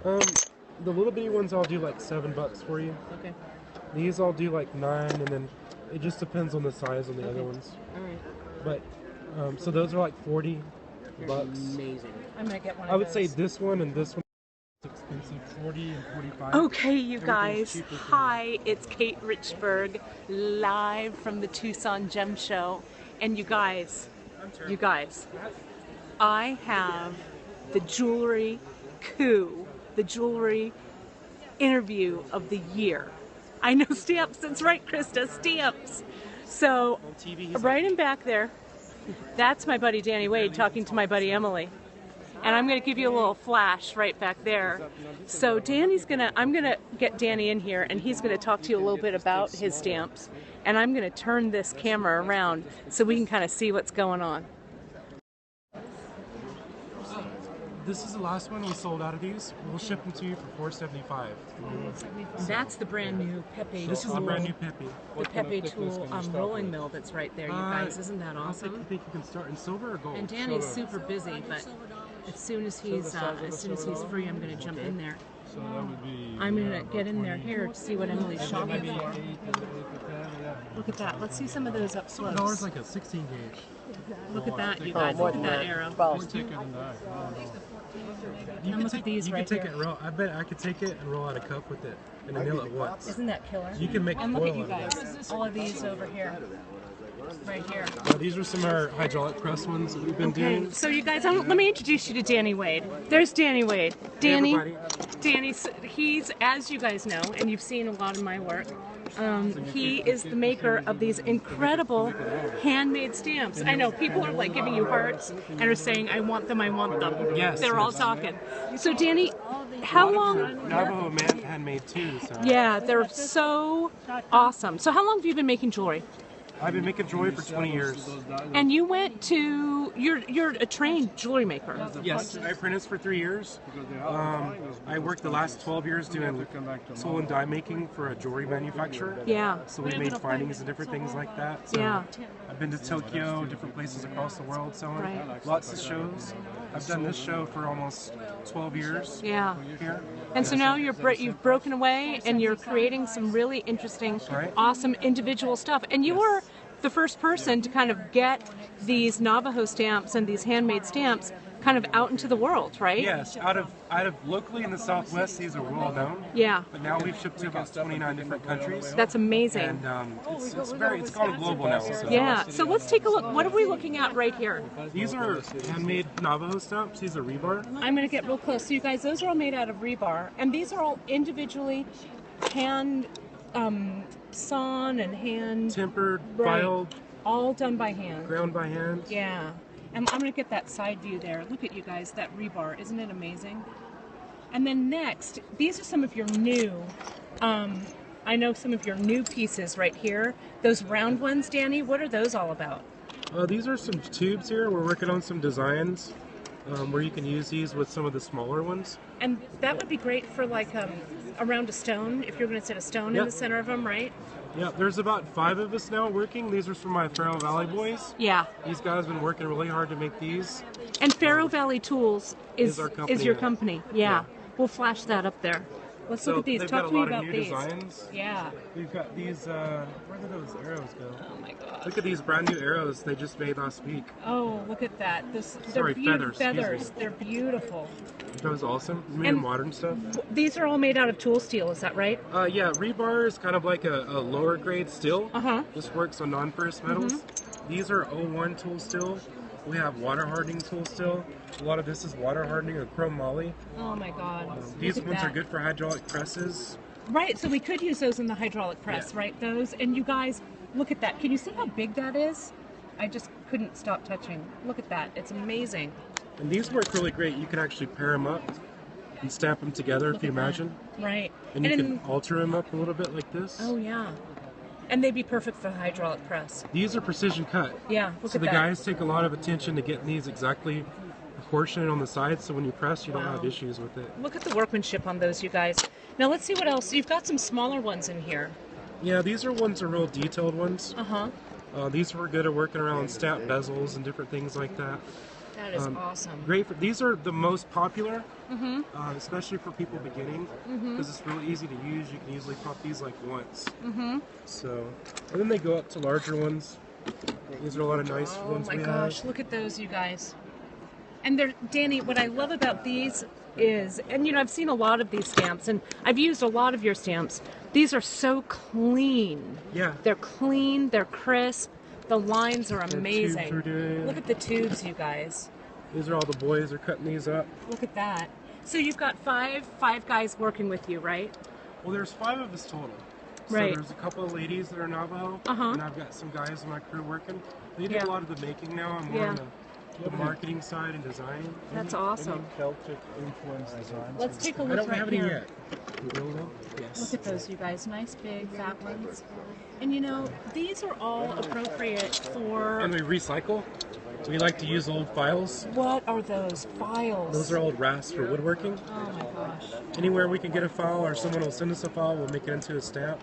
Um, the little bitty ones I'll do like $7 for you. Okay. These I'll do like 9, and then it just depends on the size on the other ones. All right. But so those are like $40. Amazing. I'm gonna get one of I would those. say this one and this one is expensive, 40 and 45. Okay, you guys. cheaper for Hi, it's katerichbourg, live from the Tucson Gem Show. And you guys, I have the jewelry coup, the jewelry interview of the year. I know stamps, that's right, Krista, stamps. So, right in back there, that's my buddy Danny Wade talking to my buddy Emily. And I'm going to give you a little flash right back there. So I'm going to get Danny in here, and he's going to talk to you a little bit about his stamps. And I'm going to turn this camera around so we can kind of see what's going on. This is the last one we sold out of these. We'll ship them to you for $475. That's the brand new Pepe This is the brand new Pepe. The Pepe tool rolling mill that's right there, you guys. Isn't that awesome? I think you can start in silver or gold. And Danny's super busy, but as soon as he's free, I'm going to jump in there. So that would be. I'm going to get in there here to see what Emily's shopping for. Look at that. Let's see some of those up close. $7 like a 16 gauge. Look at that, you guys. Look at that arrow. You And look at these right take here. it and roll. I bet I could take it and roll out a cup with it and a nail at once. Isn't that killer? You can make And look at foil you out of guys. All of these over here. Right here. These are some of our hydraulic press ones that we've been doing. So you guys, let me introduce you to Danny Wade. There's Danny Wade. Danny, he's, as you guys know, and you've seen a lot of my work, he is the maker of these incredible handmade stamps. I know people are like giving you hearts and are saying, I want them, I want them. Yes. They're all talking. So Danny, how long? Navajo handmade too. So. Yeah, they're so awesome. So how long have you been making jewelry? I've been making jewelry for 20 years. And you went to, you're a trained jewelry maker. Yes, I apprenticed for 3 years. I worked the last 12 years doing tool and die making for a jewelry manufacturer. Yeah. So we made findings and different things like that. So Yeah. I've been to Tokyo, different places across the world selling. Right. Lots of shows. I've done this show for almost 12 years. Yeah. Here. And so now you've broken away and you're creating some really interesting, awesome individual stuff. And you were the first person to kind of get these Navajo stamps and these handmade stamps kind of out into the world, right? Yes, out of locally in the Southwest, these are well known. Yeah. But now we've shipped to about 29 different countries. That's amazing. And it's gone global now. So. Yeah. So let's take a look. What are we looking at right here? These are handmade Navajo stamps. These are rebar. I'm going to get real close. So you guys, those are all made out of rebar, and these are all individually hand sawn and hand tempered, filed, all done by hand, ground by hand. Yeah. And I'm going to get that side view there. Look at you guys, that rebar. Isn't it amazing? And then next, these are some of your new, I know some of your new pieces right here. Those round ones, Danny, what are those all about? These are some tubes here. We're working on some designs where you can use these with some of the smaller ones. And that would be great for like around a stone, if you're going to set a stone in the center of them, right? Yeah, there's about 5 of us now working. These are from my Faro Valley boys. Yeah. These guys have been working really hard to make these. And Faro Valley Tools is your company. Yeah. We'll flash that up there. Let's look at these. Talk to me about these. Designs. Yeah. We've got these, where did those arrows go? Oh my god. Look at these brand new arrows they just made last week. Oh, look at that. Sorry, feathers. Feathers. They're beautiful. That was awesome. Made modern stuff. These are all made out of tool steel, is that right? Yeah, rebar is kind of like a lower grade steel. Uh-huh. This works on non-ferrous metals. These are 01 tool steel. We have water hardening tool steel. A lot of this is water hardening or chrome moly. Oh my god. These ones are good for hydraulic presses. Right, so we could use those in the hydraulic press, right? Those. And you guys, look at that. Can you see how big that is? I just couldn't stop touching. Look at that. It's amazing. And these work really great. You can actually pair them up and stamp them together if you imagine. Right. And you can alter them up a little bit like this. Oh yeah. And they'd be perfect for the hydraulic press. These are precision cut. Yeah, look so at the that. guys take a lot of attention to getting these exactly proportionate on the sides, so when you press, you don't have issues with it. Look at the workmanship on those, you guys. Now let's see what else. You've got some smaller ones in here. Yeah, these are real detailed ones. Uh-huh. These were good at working around stamp bezels and different things like that. That is awesome. Great for these are the most popular, especially for people beginning, because it's really easy to use. You can easily pop these like once. So, and then they go up to larger ones. These are a lot of nice ones. Oh my gosh, look at those, you guys. And they're, Danny, what I love about these is, and you know, I've seen a lot of these stamps, and I've used a lot of your stamps. These are so clean. Yeah. They're clean, they're crisp, the lines are amazing. Are look at the tubes, you guys. These are all the boys are cutting these up. Look at that. So you've got five guys working with you, right? Well, there's 5 of us total. So Right. there's a couple of ladies that are Navajo, and I've got some guys in my crew working. They do a lot of the making now. I'm more on the marketing side and designing. That's awesome. Celtic influence designs. Let's take a I look don't right have here. any yet. You will though? Yes. Look at those, you guys. Nice, big, fat ones. And you know, these are all appropriate for... And we recycle. We like to use old files. What are those files? Those are old rasps for woodworking. Oh my gosh. Anywhere we can get a file or someone will send us a file, we'll make it into a stamp.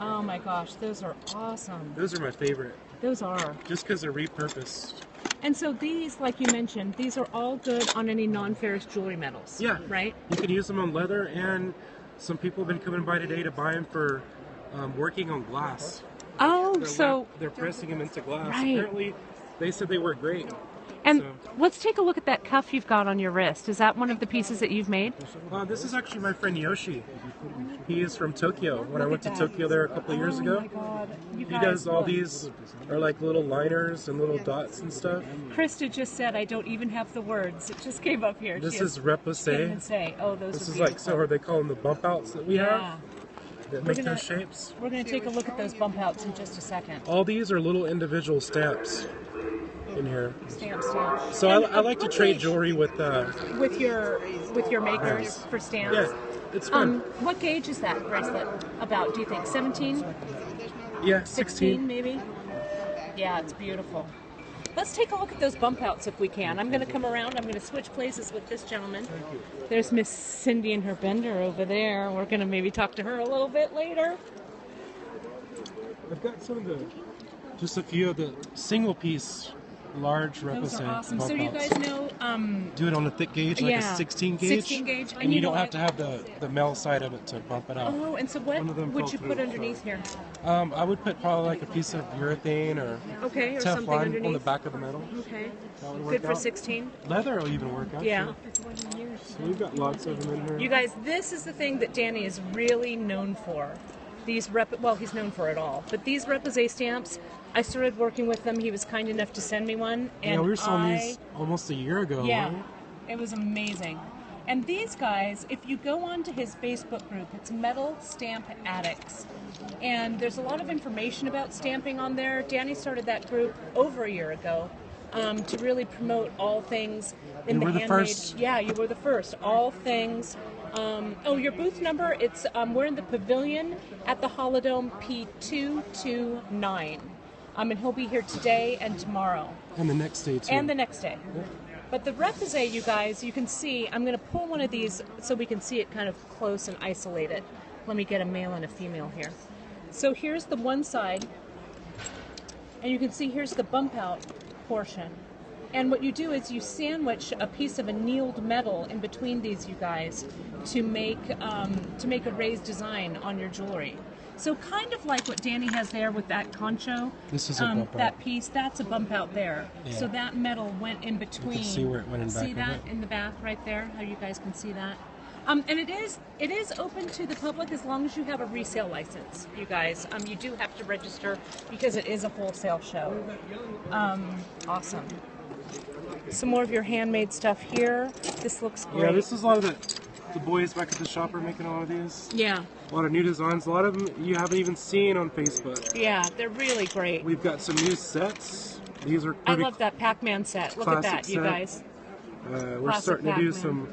Oh my gosh, those are awesome. Those are my favorite. Those are. Just because they're repurposed. And so these, like you mentioned, these are all good on any non-ferrous jewelry metals. Yeah. Right? You can use them on leather, and some people have been coming by today to buy them for working on glass. Oh, so... They're pressing them into glass. Right. Apparently, they said they work great. And So- let's take a look at that cuff you've got on your wrist. Is that one of the pieces that you've made? This is actually my friend Yoshi. He is from Tokyo. When I Look went at to that. Tokyo there a couple of years ago. Oh my God. You He guys, does all look. these are like little liners and little dots and stuff. Krista just said I don't even have the words. It just came up here. This She is can't even Repoussé. say. Oh, those This are is beautiful. like, so are they calling the bump outs that we Yeah. have that We're make gonna- those shapes? We're going to take a look at those bump outs in just a second. All these are little individual stamps in here. Stamp. So And I like to what trade gauge- jewelry with, with your makers for stamps. yeah, it's fun. What gauge is that bracelet about, do you think? 17? Yeah, 16 maybe? Yeah, it's beautiful. Let's take a look at those bump outs if we can. I'm going to come around. I'm going to switch places with this gentleman. There's Miss Cindy and her bender over there. We're going to maybe talk to her a little bit later. I've got some of the, just a few of the single piece large Those Repoussé are awesome. bump So you outs. guys know... Do it on a thick gauge, like yeah, a 16 gauge. 16 gauge. And you don't know have to have the mel side of it to bump it out. Oh, and so what One of them would fell you through, put so- underneath here? I would put probably like a piece of urethane or Okay, or something Teflon underneath. on the back of the metal. Okay. That would work Good for out. 16? Leather will even work out. Yeah. Sure. So we've got lots of them in here. You guys, this is the thing that Danny is really known for. These well, he's known for it all. But these Repoussé stamps, I started working with them. He was kind enough to send me one. And yeah, we were selling these almost a year ago. Yeah, right? it was amazing. And these guys, if you go onto his Facebook group, it's Metal Stamp Addicts. And there's a lot of information about stamping on there. Danny started that group over a year ago to really promote all things in You the were the handmade. first. Yeah, you were the first. All things. Your booth number, it's we're in the pavilion at the Holidome P229. And he'll be here today and tomorrow. And the next day too. And the next day. But the Repoussé, you guys, you can see, I'm going to pull one of these so we can see it kind of close and isolated. Let me get a male and a female here. So here's the one side, and you can see here's the bump out portion. And what you do is you sandwich a piece of annealed metal in between these, you guys, to make a raised design on your jewelry. So kind of like what Danny has there with that concho. This is a bump that out. piece, that's a bump out there. Yeah. So that metal went in between. see where it went in back See of that it? in the back right there? How you guys can see that? And it is open to the public as long as you have a resale license, you guys. You do have to register because it is a wholesale show. Awesome. Some more of your handmade stuff here. This looks great. Yeah, this is a lot of the boys back at the shop are making all of these. Yeah. A lot of new designs. A lot of them you haven't even seen on Facebook. Yeah, they're really great. We've got some new sets. These are I pretty love that Pac-Man set. Look at classic that, you set. guys. We're Classic starting to do Pac-Man. some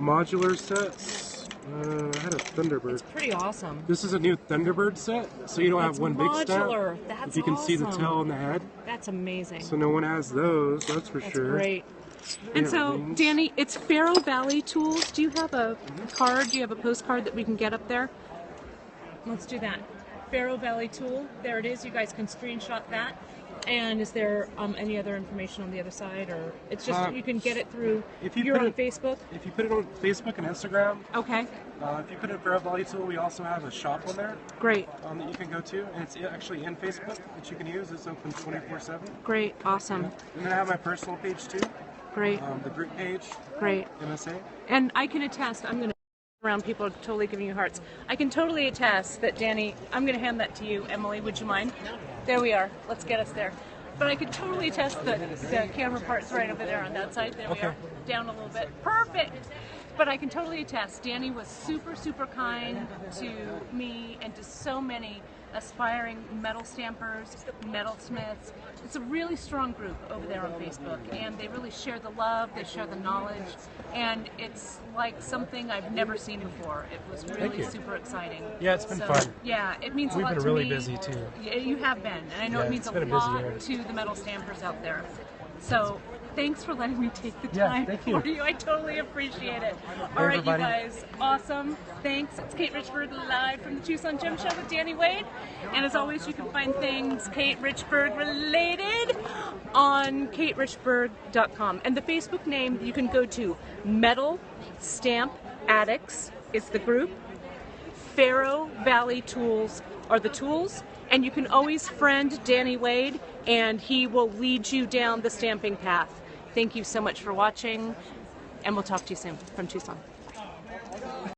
modular sets. I had a Thunderbird. Pretty awesome. This is a new Thunderbird set, so you don't That's have one big modular. stamp. That's If you can see the awesome. tail and the head, That's amazing. so no one has those. That's for That's sure. great. We And have so, rings. Danny, it's Faro Valley Tools. Do you have a card? Do you have a postcard that we can get up there? Let's do that. Faro Valley Tool. There it is. You guys can screenshot that. And is there any other information on the other side, or it's just you can get it through? If you You're put on it- Facebook. If you put it on Facebook and Instagram, Okay, if you put in Grab Volley Tool, we also have a shop on there great, that you can go to, and it's actually in Facebook that you can use. It's open 24/7. great, awesome, And then I have my personal page too, great, the group page, great. MSA. And I can attest. I'm going to around people are totally giving you hearts. I can totally attest that Danny. I'm going to hand that to you, Emily. Would you mind? There we are. Let's get us there. But I can totally attest that the camera part's right over there on that side. There we are. Down a little bit. Perfect. But I can totally attest. Danny was super, super kind to me and to so many aspiring metal stampers, metalsmiths. It's a really strong group over there on Facebook, and they really share the love, they share the knowledge, and it's like something I've never seen before. It was really super exciting. Yeah, it's been fun. Yeah, it means We've a lot been to really me. busy too. Yeah, you have been, and I know Yeah, it means it's a been a busy lot year. to the metal stampers out there. So thanks for letting me take the Yeah, time thank you. for you. I totally appreciate it. All right, everybody. you guys, awesome. Thanks. It's Kate Richburg live from the Tucson Gem Show with Danny Wade. And as always, you can find things Kate Richburg related on katerichbourg.com. And the Facebook name you can go to, Metal Stamp Addicts is the group. Faro Valley Tools are the tools, and you can always friend Danny Wade, and he will lead you down the stamping path. Thank you so much for watching, and we'll talk to you soon from Tucson.